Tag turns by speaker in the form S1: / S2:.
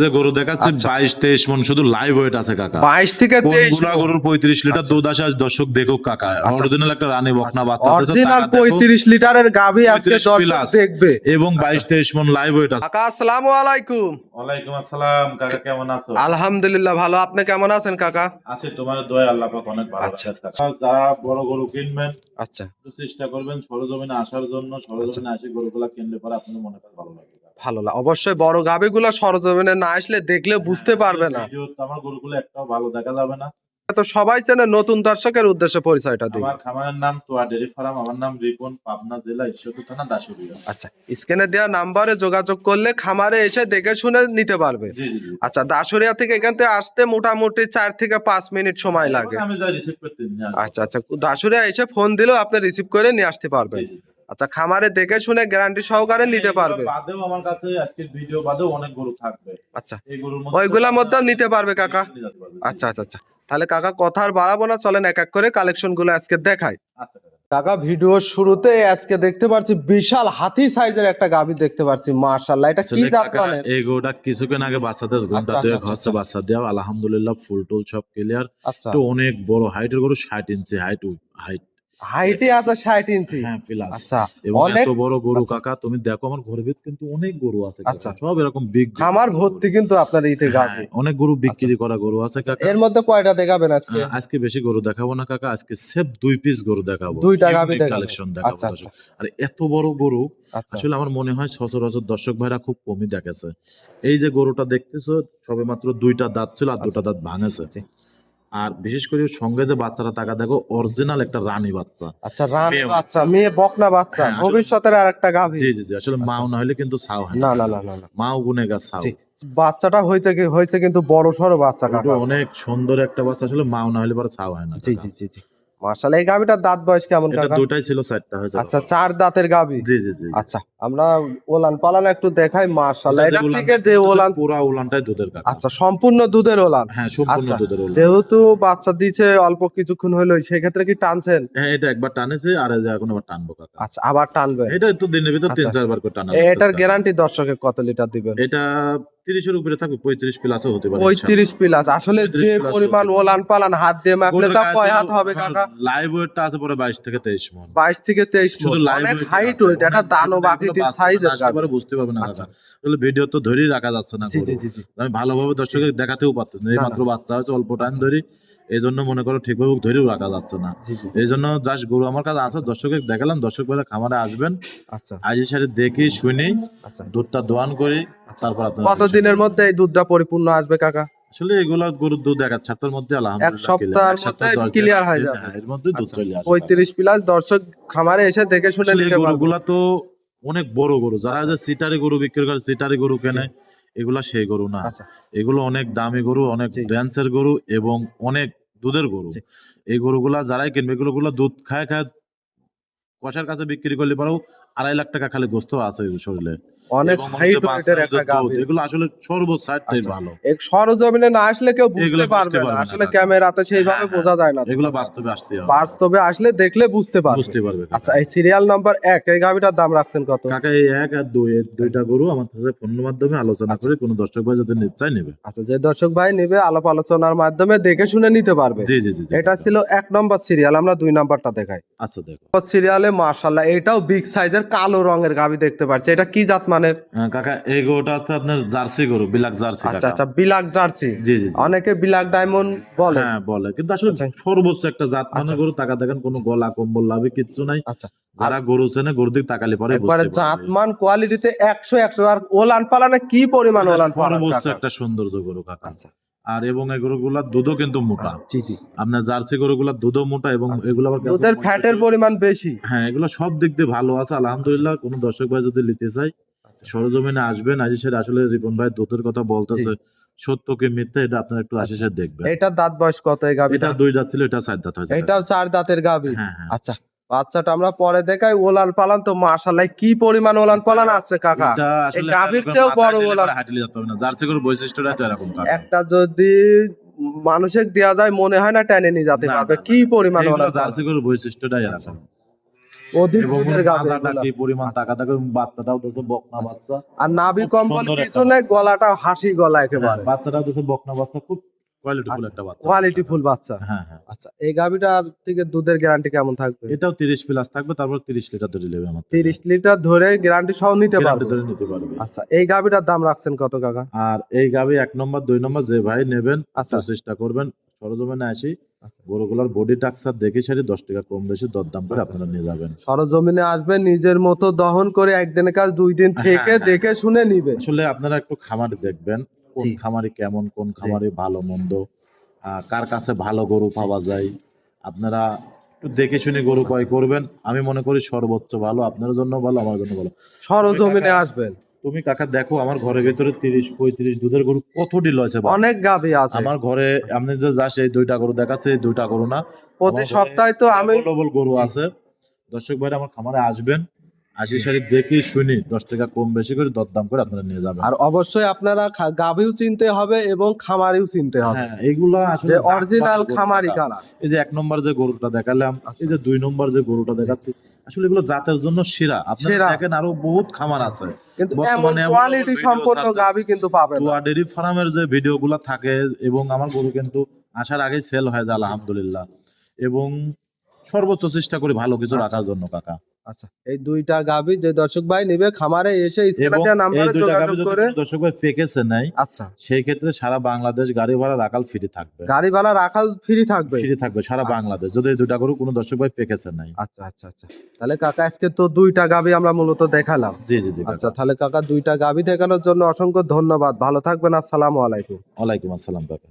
S1: যে গরু দেখাচ্ছে 22-23 মন শুধু লাইভ ওয়েট আছে কাকা।
S2: 22 থেকে 23
S1: কোনগুলা গরুর 35 লিটার দুধ আসে আজ দর্শক দেখুক কাকা। অরিজিনাল একটা রানী বকনা বাচ্চা আছে,
S2: অরিজিনাল
S1: টাকা দেখো,
S2: 35 লিটারের গাভী আজকে
S1: 35
S2: দর্শক
S1: প্লাস
S2: দেখবে
S1: এবং 22-23 মন লাইভ ওয়েট আছে।
S2: কাকা আসসালামু আলাইকুম।
S1: ওয়ালাইকুম আসসালাম কাকা, কেমন আছো?
S2: আলহামদুলিল্লাহ ভালো, আপনি কেমন আছেন কাকা?
S1: আছে তোমার দোয়া, আল্লাহ পাক অনেক ভালো রাখে কাকা। যারা বড় গরু কিনবেন
S2: আচ্ছা
S1: একটু চেষ্টা করবেন সরজমিনে আসার জন্য। সরজমিনে এসে গরুগুলা কিনলে পরে আপনার মনে কাছে ভালো লাগবে।
S2: ভালো না, অবশ্যই বড় গাভীগুলো সরজমিনে না আসলে দেখলে বুঝতে পারবে না।
S1: ভিডিওতে আমার গরুগুলো একটাও ভালো দেখা যাবে না।
S2: তো সবাই চেনে, নতুন দর্শকের উদ্দেশ্যে পরিচয়টা দিন।
S1: আমার খামারের নাম তোয়া ডেয়ারি ফার্ম, আমার নাম রিপন, পাবনা জেলা ঈশ্বরদী থানা দাসুরিয়া।
S2: আচ্ছা, স্ক্রিনে দেওয়া নাম্বারে যোগাযোগ করলে খামারে এসে দেখে শুনে নিতে পারবে।
S1: জি জি জি।
S2: আচ্ছা, দাসুরিয়া থেকে এখান থেকে আসতে মোটামুটি 4 থেকে 5 মিনিট সময় লাগে।
S1: আমি যা রিসিভ করতে নিয়ে আসবো।
S2: আচ্ছা আচ্ছা, দাসুরিয়া এসে ফোন দিলেও আপনি রিসিভ করে নিয়ে আসতে পারবেন।
S1: জি, জি, জি।
S2: আচ্ছা, খামারে দেখে শুনে গ্যারান্টি সহকারে নিতে পারবে।
S1: বাদেও আমার কাছে আজকের ভিডিও বাদেও অনেক গরু থাকবে।
S2: আচ্ছা,
S1: এই গরুর
S2: ওইগুলোর মধ্যেও নিতে পারবে কাকা।
S1: নিয়ে যেতে পারবে।
S2: আচ্ছা আচ্ছা আচ্ছা, তাহলে কাকা কথা আর বাড়াবো না, চলেন এক এক করে কালেকশন গুলো আজকে দেখাই।
S1: আচ্ছা কাকা।
S2: কাকা ভিডিওর শুরুতে আজকে দেখতে পাচ্ছি বিশাল হাতি সাইজের একটা গাভী দেখতে পাচ্ছি, মাশাআল্লাহ। এটা কি
S1: আসলে
S2: জাত
S1: কাকা,
S2: মানের?
S1: এই গরুটা কিছুক্ষণ আগে বাচ্চাদের ঘন্টা
S2: আচ্ছা,
S1: দুয়েক
S2: আচ্ছা,
S1: হচ্ছে
S2: আচ্ছা।
S1: বাচ্চা দেওয়া, আলহামদুলিল্লাহ ফুল টুল সব ক্লিয়ার।
S2: আচ্ছা,
S1: তো অনেক বড় হাইটের গরু, 60 ইঞ্চি হাইট।
S2: হাইটে আছে 60 ইঞ্চি।
S1: হ্যাঁ প্লাস।
S2: আচ্ছা,
S1: এবং
S2: অনেক
S1: এত বড় গরু
S2: আচ্ছা।
S1: কাকা, তুমি দেখো আমার ঘরের ভিতর কিন্তু অনেক গরু আছে কাকা।
S2: আচ্ছা।
S1: সব এরকম বিগ
S2: খামার ভর্তি কিন্তু আপনার ইতে গাভী।
S1: অনেক গরু বিক্রি করা গরু আছে কাকা।
S2: এর মধ্যে কয়টা দেখাবেন আজকে?
S1: আজকে বেশি গরু দেখাবো না কাকা, আজকে সেফ 2 পিস গরু দেখাবো,
S2: দুইটা গাভী দেখাবেন।
S1: কালেকশন দেখাবো
S2: আচ্ছা,
S1: দর্শক। আর এত বড় গরু
S2: আচ্ছা।
S1: আসলে আমার মনে হয় সচরাচর দর্শক ভাইরা খুব কমই দেখেছে। এই যে গরুটা দেখতেছো সবে মাত্র 2টা দাঁত ছিল আর 2টা দাঁত ভাঙেছে।
S2: জি।
S1: আর বিশেষ করে সঙ্গে যে বাচ্চাটা টাকা দেখো, অরিজিনাল একটা রানী বাচ্চা।
S2: আচ্ছা, রানী
S1: মেয়ে
S2: বাচ্চা, মেয়ে বকনা বাচ্চা,
S1: হ্যাঁ, আসলে-
S2: ভবিষ্যতের আরেকটা গাভী।
S1: জি জি জি, আসলে মাও না হলে কিন্তু ছাও হয়
S2: না না না না না।
S1: মাও গুনেগার ছাও।
S2: জি, বাচ্চাটা হয়েছে কিন্তু বড় সড়ো বাচ্চা
S1: ওটা
S2: কাকা।
S1: অনেক সুন্দর একটা বাচ্চা, আসলে মাও না হলে পরে ছাও হয় না
S2: জি
S1: কাকা।
S2: জি জি জি, মাশাআল্লাহ। এই গাভীটার দাঁত বয়স কেমন
S1: এটা
S2: কাকা?
S1: দুটাই ছিল, 4টা হয়েছে।
S2: আচ্ছা, 4 দাঁতের গাভী।
S1: জি জি জি।
S2: আচ্ছা, আমরা ওলান পালান একটু দেখাই। মাশাআল্লাহ, এটা থেকে যে ওলান,
S1: পুরা উলানটাই দুধের কাকা।
S2: আচ্ছা সম্পূর্ণ দুধের ওলান।
S1: হ্যাঁ সম্পূর্ণ
S2: আচ্ছা,
S1: দুধের উলান।
S2: যেহেতু বাচ্চা দিছে অল্প কিছুক্ষণ হলো, সেক্ষেত্রে কি টানছেন?
S1: হ্যাঁ এটা একবার টানেছে, আর এই যে এখন আবার টানবো কাকা।
S2: আচ্ছা, আবার টানবে।
S1: এটা তো দিনের ভিতর
S2: আচ্ছা।
S1: 3-4 বার করে টানা
S2: এটার
S1: লাগতেছে।
S2: গ্যারান্টি দর্শকের কত লিটার দিবেন?
S1: এটা 30-এর উপরে থাকবে, 35 প্লাসও হতে পারে।
S2: 35 প্লাস। আসলে
S1: 35
S2: যে
S1: প্লাস
S2: পরিমাণ
S1: হতে পারে।
S2: ওলান পালান হাত দিয়ে মাপলে তা কয় হাত হবে কাকা?
S1: লাইভ ওয়েটটা আছে পরে 22 থেকে 23 মন।
S2: 22 থেকে 23 মণ।
S1: শুধু লাইভ
S2: অনেক হাইট ওয়েট, এটা দানব আকৃতির সাইজের গাভী।
S1: একেবারে বুঝতে পারবে না
S2: আচ্ছা।
S1: কাকা। আসলে ভিডিও তো ধরেই রাখা যাচ্ছে না
S2: জি
S1: গরু।
S2: জি জি জি।
S1: আমি ভালোভাবে দর্শকের দেখাতেও পারতেছি না। এই
S2: না,
S1: মাত্র
S2: না।
S1: বাচ্চা হয়েছে, অল্প টাইম ধরি। এই জন্য মনে করো ঠিকভাবে ধরেও রাখা যাচ্ছে না।
S2: জি জি।
S1: এই জন্য জাস্ট গরু আমার কাছে আছে, দর্শকের দেখালাম। দর্শক ভাইরা খামারে আসবেন,
S2: আচ্ছা
S1: আইজি সারি দেখি শুনি,
S2: আচ্ছা।
S1: দুধটা দোয়ান করি, তারপর আপনার
S2: কত দিনের মধ্যে এই দুধটা পরিপূর্ণ আসবে কাকা?
S1: আসলে এগুলা গরুর দুধ 1 সপ্তাহের মধ্যে
S2: এক
S1: আলহামদুলিল্লাহ
S2: সপ্তাহের
S1: এক সপ্তাহ
S2: মধ্যে
S1: 10 দিন,
S2: ক্লিয়ার হয়ে যাবে।
S1: হ্যাঁ, এর মধ্যে দুধ চলে আসে।
S2: 35 প্লাস, দর্শক খামারে এসে দেখে শুনে
S1: আসলে এই
S2: নিতে পারবে।
S1: গরুগুলা তো অনেক বড় গরু, যারা যে সিটারি গরু বিক্রি করে, সিটারি গরু কেনে, এগুলা সেই গরু না।
S2: আচ্ছা
S1: এগুলো অনেক দামি গরু, অনেক
S2: জি।
S1: ড্যান্সের গরু এবং অনেক দুধের গরু।
S2: জি।
S1: এই গরুগুলা যারাই কিনবে, এগুলো দুধ খায় খায় কষার কাছে বিক্রি করলে পারেও 2.5 লাখ টাকা খালি গোস্ত আছে এর শরীরে।
S2: অনেক
S1: এবং
S2: হাইট
S1: হচ্ছে
S2: ওয়েটের
S1: বাচ্চার
S2: একটা
S1: যে দুধ,
S2: গাভী।
S1: এগুলো আসলে সর্বোচ্চ 60টাই
S2: আচ্ছা।
S1: ভালো।
S2: এক সরজমিনে না আসলে কেউ বুঝতে
S1: এগুলো বুঝতে
S2: পারবে না।
S1: পারবে না
S2: আসলে
S1: কাকা।
S2: ক্যামেরাতে সেইভাবে
S1: হ্যাঁ,
S2: বোঝা যায় না তো
S1: এগুলো
S2: কাকা।
S1: বাস্তবে আসতে হবে।
S2: বাস্তবে আসলে দেখলে বুঝতে পারবে।
S1: বুঝতে পারবে কাকা।
S2: আচ্ছা, এই সিরিয়াল নাম্বার 1 এই গাভীটার দাম রাখছেন কত?
S1: কাকা এই 1 আর 2 এর দুইটা গরু আমার সাথে ফোনের মাধ্যমে আলোচনা করে কোনো দর্শক ভাই যদি নিতে চায় নেবে।
S2: আচ্ছা, যে দর্শক ভাই নেবে আলাপ আলোচনার মাধ্যমে দেখে শুনে নিতে পারবে।
S1: জি জি জি জি,
S2: এটা
S1: কাকা।
S2: ছিল 1 নম্বর সিরিয়াল, আমরা 2 নাম্বারটা দেখাই।
S1: আচ্ছা দেখো
S2: সিরিয়ালে মাশাআল্লাহ এটাও বিগ সাইজের কালো রঙের গাভী দেখতে পাচ্ছি। এটা কি জাত মানের?
S1: কাকা এই গরুটা হচ্ছে আপনার জার্সি গরু, বিলাক জার্সি
S2: আচ্ছা
S1: কাকা।
S2: আচ্ছা, বিলাক জার্সি।
S1: জি জি জি।
S2: অনেকে বিলাক ডায়মন্ড বলে।
S1: হ্যাঁ বলে, কিন্তু আসলে
S2: আচ্ছা।
S1: সর্বোচ্চ একটা জাত মানে
S2: আচ্ছা।
S1: গরু। টাকা দেখেন কোনো গলা কম্বল লাভে কিচ্ছু নাই।
S2: আচ্ছা,
S1: যারা গরু চেনে গরুর দিক তাকালে পরে
S2: একবারে
S1: বুঝতে
S2: জাত
S1: পারবে।
S2: মান কোয়ালিটিতে 100 আর ওলান পালানে কি পরিমাণ
S1: এটা
S2: ওলান পালান
S1: সর্বোচ্চ
S2: কাকা?
S1: একটা সৌন্দর্য গরু কাকা।
S2: আচ্ছা
S1: আর এবং এই গরুগুলার দুধও কিন্তু মোটা।
S2: জি জি।
S1: আপনার জার্সি গরুগুলার দুধও মোটা এবং এগুলো আবার
S2: দুধের ফ্যাটের পরিমাণ বেশি।
S1: হ্যাঁ এগুলো সব দিক দিয়ে ভালো আছে আলহামদুলিল্লাহ। কোনো দর্শক ভাই যদি নিতে চাই সরজমিনে আসবেন। আশিসের আসলে রিপন ভাই দুধের কথা বলতেছে, সত্য কি মিথ্যা এটা আপনার একটু আশিসের দেখবেন।
S2: এটা দাঁত বয়স কত এই গাভীটা?
S1: এটা 2 দাঁত ছিল, এটা 4 দাঁত হয়েছে।
S2: এটাও 4 দাঁতের গাভী।
S1: হ্যাঁ হ্যাঁ।
S2: আচ্ছা, বাচ্চাটা আমরা পরে দেখাই। ওলান পালান তো মাশাআল্লাহ কি পরিমাণ ওলান পালান আছে কাকা।
S1: এটা
S2: এই
S1: আসলে
S2: গাভীর চেয়েও বড় ওলান।
S1: হাঁটলে যেতে হবে না, জার্সি গরুর বৈশিষ্ট্যটা তো এরকম কাকা।
S2: একটা যদি মানুষের দেয়া যায় মনে হয় না টেনে নিয়ে যেতে
S1: না,
S2: পারবে।
S1: না, না।
S2: কি পরিমাণ
S1: এইগুলো
S2: ওলান পালান।
S1: জার্সি গরুর বৈশিষ্ট্যটাই এরকম।
S2: অধিক
S1: এবং
S2: দুধের গাভী
S1: মাজাটা
S2: এগুলা।
S1: কি পরিমাণ টাকা থাকে এবং বাচ্চাটাও দিচ্ছে বকনা বাচ্চা।
S2: আর নাভি
S1: খুব
S2: কম্বল
S1: সুন্দর একটা
S2: পিছনে
S1: বাচ্চা।
S2: গলাটা হাসি গলা
S1: হ্যাঁ,
S2: একেবারে
S1: বাচ্চাটাও দিচ্ছে বকনা বাচ্চা, খুব কোয়ালিটিফুল একটা বাচ্চা।
S2: কোয়ালিটি ফুল বাচ্চা।
S1: হ্যাঁ, হ্যাঁ।
S2: আচ্ছা, এই গাভীটার থেকে দুধের গ্যারান্টি কেমন থাকবে?
S1: এটাও 30 প্লাস থাকবে, তারপর 30 লিটার ধরে নেবে আমার থেকে।
S2: 30 লিটার ধরে গ্যারান্টি সহ নিতে
S1: গ্যারান্টি
S2: পারবে।
S1: ধরে নিতে পারবে।
S2: আচ্ছা, এই গাভীটার দাম রাখছেন কত কাকা?
S1: আর এই গাভী 1 নম্বর 2 নম্বর যে ভাই নেবেন
S2: আচ্ছা।
S1: চেষ্টা করবেন সরজমিনে আসি
S2: আচ্ছা।
S1: গরুগুলার বডি টাক্সার দেখে সারি 10 টাকা কম বেশি দরদাম করে আপনারা নিয়ে যাবেন।
S2: সরজমিনে আসবেন, নিজের মতো দহন করে একদিনের কাজ 2 দিন থেকে
S1: হ্যাঁ।
S2: দেখে শুনে নিবে।
S1: আসলে আপনারা একটু খামারি দেখবেন, কোন
S2: জি।
S1: খামারি কেমন, কোন খামারি ভালো মন্দ, কার কাছে ভালো গরু পাওয়া যায়, আপনারা একটু দেখে শুনে গরু ক্রয় করবেন। আমি মনে করি সর্বোচ্চ ভালো, আপনার জন্য ভালো, আমার জন্য ভালো।
S2: সরজমিনে আসবেন।
S1: তুমি কাকা দেখো আমার ঘরের ভিতরে 30-35 দুধের গরু কত ডিল হয়েছে বাবা।
S2: অনেক গাভী আছে।
S1: আমার ঘরে আপনি যে যাস এই 2টা গরু দেখাচ্ছে, এই 2টা গরু না,
S2: প্রতি
S1: আমার ঘরে
S2: সপ্তাহে তো আমি
S1: available গরু আছে। দর্শক ভাইরা আমার খামারে আসবেন, আসি সারি দেখি শুনি 10 টাকা কম বেশি করে দরদাম করে আপনারা নিয়ে যাবেন।
S2: আর অবশ্যই আপনারা গাভীও চিনতে হবে এবং খামারিও চিনতে হবে
S1: হ্যাঁ, এইগুলা আসলে
S2: যে
S1: জাতমান
S2: অরিজিনাল
S1: গরু
S2: খামারি
S1: কাকা।
S2: কারা।
S1: এই যে 1 নম্বর যে গরুটা দেখালাম,
S2: আচ্ছা।
S1: এই যে 2 নম্বর যে গরুটা দেখাচ্ছি, আসলে এগুলো জাতের জন্য সেরা। আপনারা
S2: সেরা।
S1: দেখেন আরো বহুত খামার আছে,
S2: কিন্তু এমন
S1: বর্তমানে এমন
S2: কোয়ালিটি
S1: video
S2: সম্পন্ন
S1: ছাড়ছে।
S2: গাভী কিন্তু পাবেন না।
S1: টুয়া ডেরি ফার্মের যে ভিডিওগুলো থাকে এবং আমার গরু কিন্তু আসার আগেই সেল হয়ে যায় আলহামদুলিল্লাহ, এবং সর্বোচ্চ চেষ্টা করি ভালো কিছু
S2: আচ্ছা।
S1: রাখার জন্য কাকা।
S2: আচ্ছা, এই 2টা গাভী যে দর্শক ভাই নেবে খামারে এসে
S1: এবং
S2: স্ক্রিনে দেওয়া
S1: এই
S2: নাম্বারে
S1: 2টা গাভী
S2: যোগাযোগ
S1: যদি
S2: করে।
S1: কোনো দর্শক ভাই পেকেছে নাই,
S2: আচ্ছা,
S1: সেই ক্ষেত্রে সারা বাংলাদেশ গাড়ি ভাড়া রাখাল ফ্রি থাকবে।
S2: গাড়ি ভাড়া রাখাল ফ্রি থাকবে।
S1: ফ্রি থাকবে সারা
S2: আচ্ছা।
S1: বাংলাদেশ, যদি এই 2টা গরু কোনো দর্শক ভাই পেকেছে নাই।
S2: আচ্ছা আচ্ছা আচ্ছা, তাহলে কাকা আজকে তো 2টা গাভী আমরা মূলত দেখালাম।
S1: জি জি জি কাকা।
S2: আচ্ছা, তাহলে কাকা 2টা গাভী দেখানোর জন্য অসংখ্য ধন্যবাদ। ভালো থাকবেন, আসসালামু আলাইকুম।
S1: ওয়ালাইকুম আসসালাম কাকা।